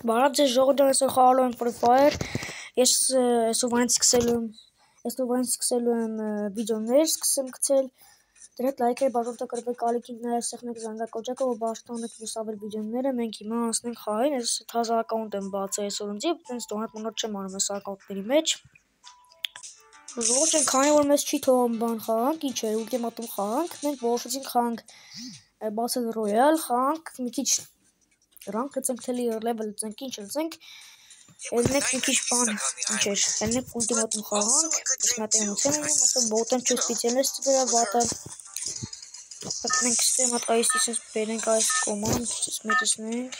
Բարև ձեզ ժողովուրդ, այսօր խաղալու եմ Free Fire։ Ես այսօր սկսելու եմ վիդեոներ սկսեմ գցել։ Դրեք լայքեր, բաժանորդը կրվեք ալիքին, նաև սեղմեք զանգակոճակը, որ բաշխանեք լուսավոր վիդեոները։ Մենք հիմա անցնենք խաղին։ Ես թազա ակաունտ եմ բացել այսօր ինձ, այտենց դոնատ մոնոտ չեմ անում այս ակաունտների մեջ։ Ժողովուրդ, քանի որ մեզ չի թողում բան խաղանք, ինչ է, ուլտիմատում խաղանք, մենք որոշեցինք խաղանք Battle Royale, խաղանք մի քիչ rank լծենք, թելի level լծենք, ինչ լծենք, ելնենք մի քիչ բան, ինչ էր, ելնենք ուլտիմատում խաղանք, ես մատենություն եմ, ասա բոտեն չու սպիցիալիստ դրա վատը, մենք ստեմ հատ այս իսենց բերենք այս կոմանդ, ես մեծսնենք,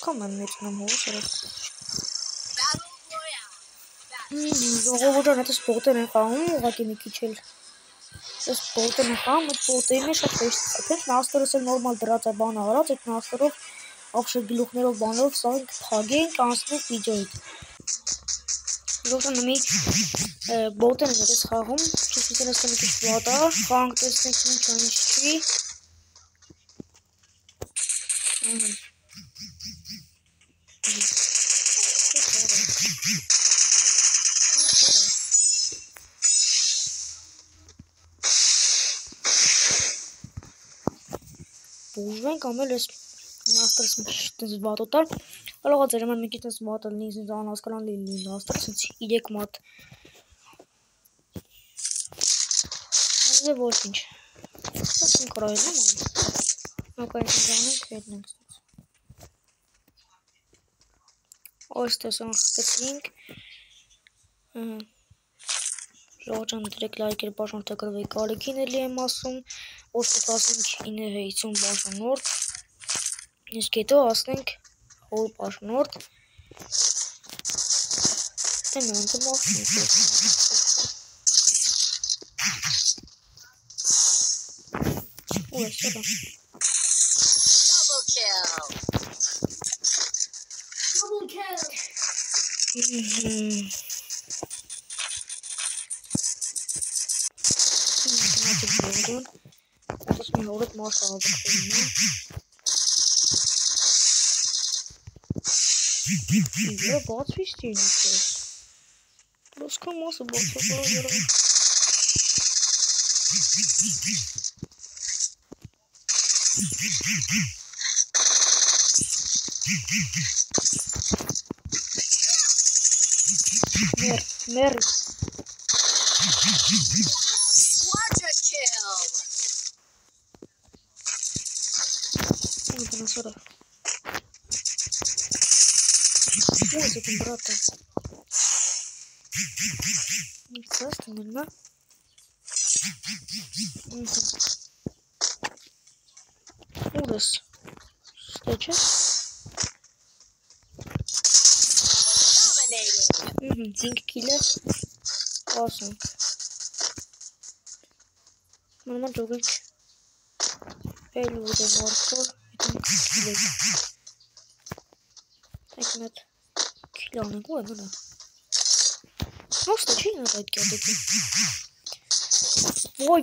կամ եմ մեծնամ հոս, ժողովուրդան հետս բոտեն են խաղում, ուղակի մի քիչ էլ, ես բոտեն են խաղում, այդ բոտերին է շատ վեշտ խփենք, նաստորս էլ նորմալ դրած է բան արած, այդ նաստորով ապշեր գլուխներով բանով սաղենք թագենք, անցնենք վիդեոյիդ։ Ժողովուրդան մի բոտեն են հետս խաղում, չուսպիսեն ես մի քիչ վատա, խաղանք տեսնենք ինչ չի։ Բուժվենք ամել ես նաստրս մի քիչ տենց վատ օտար, հալողա ձեր համար մի քիչ տենց վատը լինի, ինձ անհասկանալի լինի նաստր, սենց 3 մատ։ Ձե ոչինչ։ Սենց կրայել եմ այն։ Ակա ինձ անենք հետնենք սենց։ Ոստես անխպեցինք։ Ժողջան դրեք լայքեր, բաժանորդը կրվեք ալիքին էլի եմ ասում, ոստես ասենք 950 բաժանորդ, իսկ հետո ասենք 100 բաժանորդ, դեն անցը մաղթինք ես։ Ու ես սերա։ Double kill! Ես մի հորդ մաս ավակվում եմ։ Իրա բացվիշ չին իքես։ Լոսկա մասը բացվող դրա։ Մեր Сора. Вот это, брата. Просто, наверное. Ужас. Встреча. Зинк киллер. Awesome. Нормально джогать. Элли вот это морковь. Так, нет. Киллёрный год, ну да. Ну что, че не надо такие? Вой.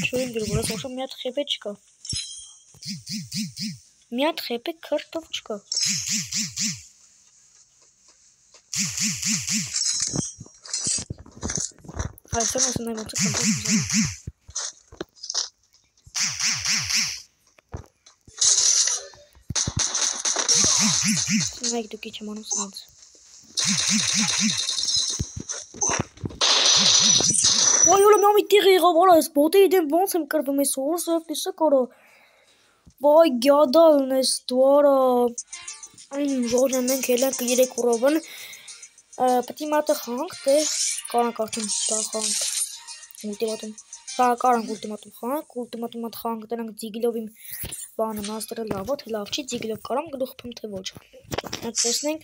Что я говорю, раз уж у меня хепечка. У меня хепек картошечка. А все равно со мной вот такой. Like to get him on his hands. Why you let me tire voilà spot et dem bon sem kar me source of this karo. Why gyada nes dwara Jordan men khelan ke 3 urban Պտիմատը խանք, դե կարանք արդեն խանք ուլտիմատում, կարանք ուլտիմատում խանք, ուլտիմատում խանք դրանք ձիգիլով իմ բանը նաստրը լավ է, թե լավ չի, ձիգիլով կարամ գլուխ փմ, թե ոչ, այդ տեսնենք,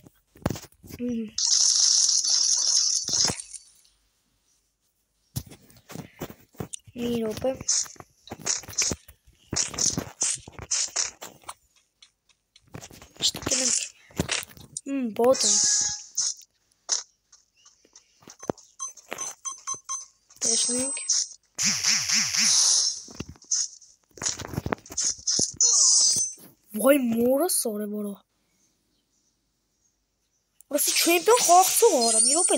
մի րոպե, շտկենենք, բոտ եմ, տեսնենք Vay moră sare bora. Ուրասի չեմպիոն խաղացող արա, մի րոպե։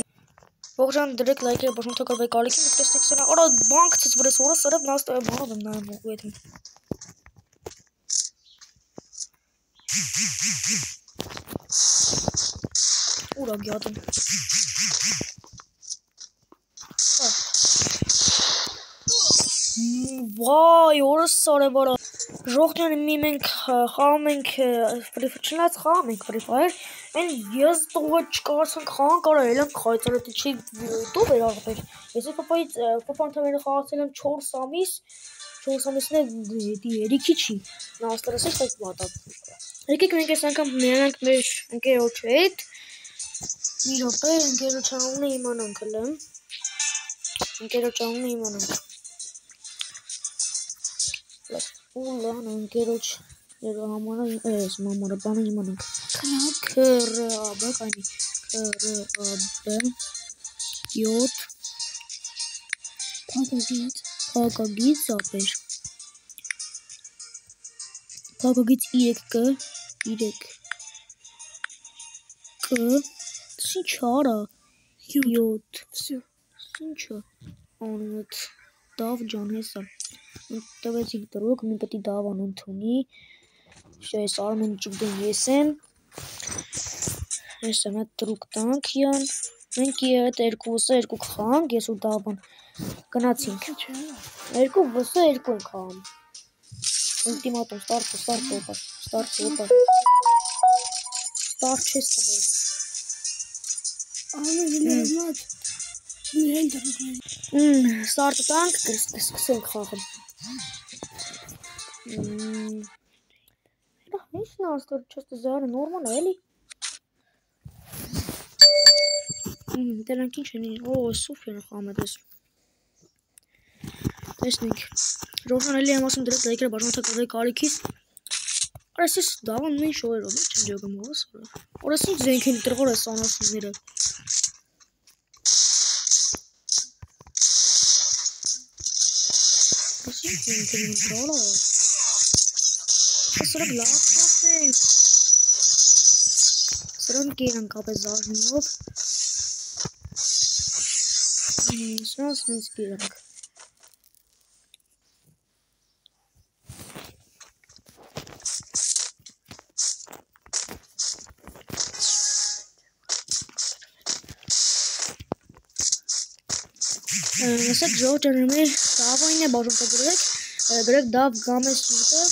Ողջան դրեք լայքերը բաժան թակարվեք ալիքին ու տեսնեք սրա։ Արա բանկ ցած վրես որը սրებ նաստը բանով եմ նայում ու այդ։ Ուրա գյատն։ Վայ, որը սարե բարա։ Ժողտյանը մի մենք խաղում ենք չնայած խաղում ենք Free Fire, այն ես տողը չկարացանք խաղանք արա ելանք խայծարը չի YouTube էր աղբեր։ Ես պապան թամերը խաղացել եմ 4 ամիս, 4 ամիսն է երիքի չի, նա աստարս է շտակ վատա։ Եկեք մենք այս անգամ միանանք մեր ընկերոջ հետ, մի րոպե ընկերոջ անունը իմանանք հլեմ, ընկերոջ անունը իմանանք։ Ուլան ընկերոջ համարը այս մամարը բանը իմանանք KRAB կանի KRAB 7 փակագից ապեր փակագից 3 ինչ արա 7 ինչա անունդ դավ ջան հեսա տվեցիք դրոք մի պետի դավան ընդունի այս արմեն ճուգդեն ես եմ ես եմ այդ դրուկ տանք յան մենք այդ երկուսը երկու խանք ես ու դավան գնացինք երկու վսը երկու ենք խաղում ուլտիմատում ստարտ չես տվել Ստարտը տանք սկսենք խաղում Ինչ նաստոր չստը զարը նորմալ է էլի դրանք ինչ են սուպեր խաղում է դես տեսնենք Ռոշան էլի եմ ասում դրեք լայքերը բաժան թակարվեք ալիքից Արես ես դավան նույն շոյերով չեմ ջոգում Օրես ինչ զենք են տրղոր ես անասունները Սրանք լապտոպ է Սրանք կերան կապ է զարնով Սրանք սենց կերանք Ասեք ժողջանը մեր դավային է բաժում տգրեք գրեք դավ գամ է սուտը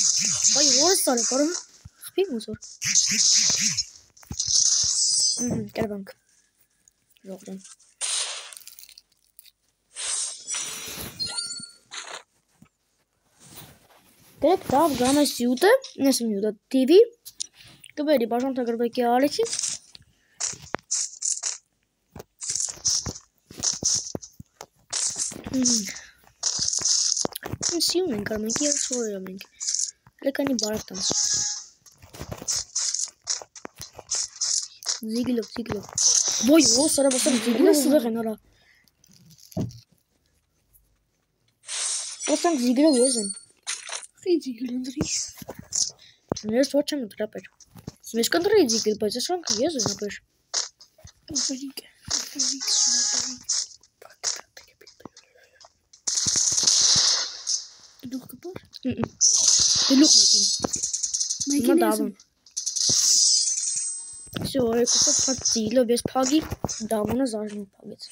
Բայ որս սար է կարում խպի մուսոր կերվանք ժողջան գրեք դավ գամ է սուտը նես մյուտը TV կվերի բաժան տգրվեկի ալիքի Սիուն ենք արմ ենք երս որերում ենք լեկանի բարավտան Զիգիլով Ոյ ո սարը բասար զիգիլով ուվեղ են արա Բասանք զիգիլով ես են Խի զիգիլ ընդրի Ես ոչ եմ ընտրապեր Ես կնդրի զիգիլ բայց ես rank ես են ապեր Ապերիկ Դուք կպոր? Դուք մեկին դավան Всё, երկուսը փածիլով ես փագի դավանը զարժնով փագեց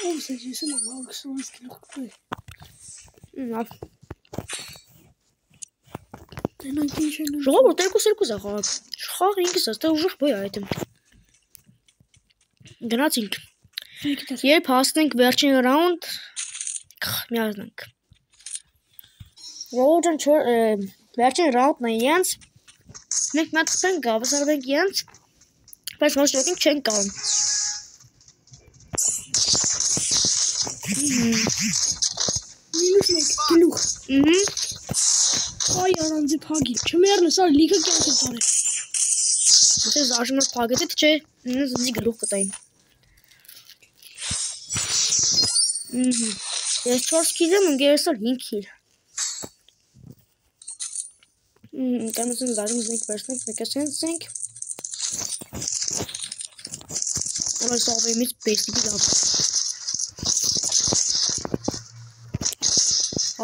Ո՞ս ես ես եմ աղքսոնս կիլող կպոր Դենանք ինչ են Ժողովուրդ երկուս է խաղակ Խաղ ինքս աստ է ուժեղ բոյ այդ եմ Գնացինք Երբ հասնենք վերջին ռաունդ Միազնանք Ժողովուրդ վերջին ռաունդն է յենց Մենք մատխպենք գավասարվենք յենց Բայց ոչ ոքին չենք կալում Մինուս մեկ գլուխ Այ արանձի փագիլ չմերնը սար լիքը կյանք է ծարել Ես աժմոր փագետիտ չէ զնձի գլուխ կտային Ես 4 քիլ եմ ընգերս էլ 5 քիլ Կանացին դարում զենք վերցնենք, մեկասենք։ Այս ավեմից բեստիկի լավ։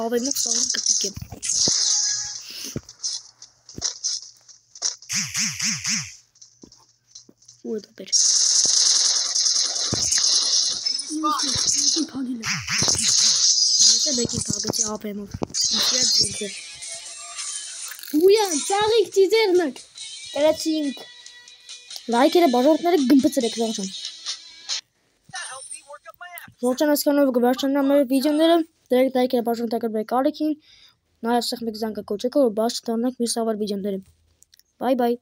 Ավեմից սալին կտիկ է։ Ու է դա բեր։ Մեկին փագիլ է։ Եթե մեկին փագեցի ավեմով։ Ինչիա ձենք է։ Ույան, ծաղիկ ծիծերնակ։ Կրեցինք։ Լայքերը բաժորդները գմպծրեք Ժողջան։ Ժողջան ասկանով գվարշանա մեր վիդեոները, դերեք լայքերը բաժորդակրվեք արեքին, նայասեղ մեկ զանգա կոչեք, որ բաց չդարնանք միս ավար վիդեոները։ Բայ բայ։